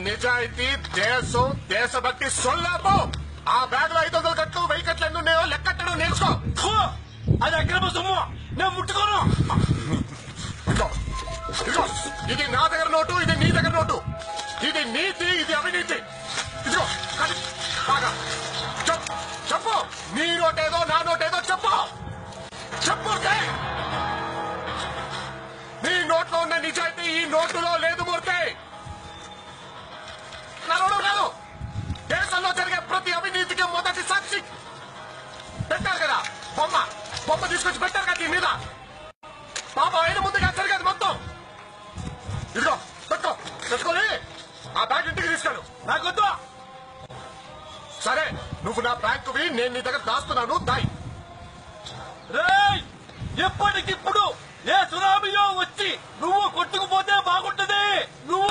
నిజాయితీ దేశం దేశభక్తి సొల్లాపో. ఆ బ్యాగ్ లో 500 కట్లు 1000 కట్లు ఎన్ని ఉన్నాయో లెక్కట్టడం నేర్చుకో. అది అక్రమ సొమ్ము, నేను ముట్టుకోను. ఇది నా దగ్గర నోటు, ఇది నీ దగ్గర నోటు. ఇది నీతి, ఇది అవినీతి. ఇదిగో బాగా చెప్పు. నీ నోటేదో నా నోటేదో చెప్పు. చెప్పు. నీ నోట్లో ఉన్న నిజాయితీ ఈ నోటులో లేదు మూర్తి. కాదు, దేశంలో జరిగే ప్రతి అవినీతికి మొదటి సాక్షి పెట్టారు కదా బొమ్మ తీసుకొచ్చి పెట్టారు కదా దీని మీద. పాప ఆయన ముందుగా జరిగేది మొత్తం. ఇదిగో పెట్టుకొని ఆ బ్యాగ్ ఇంటికి తీసుకెళ్ళు. నాకొద్దు. సరే, నువ్వు నా బ్యాంకువి, నేను నీ దగ్గర దాస్తున్నాను. దాయి. ఎప్పటికిప్పుడు ఏ సునామీయో వచ్చి నువ్వు కొట్టుకుపోతే బాగుంటది. నువ్వు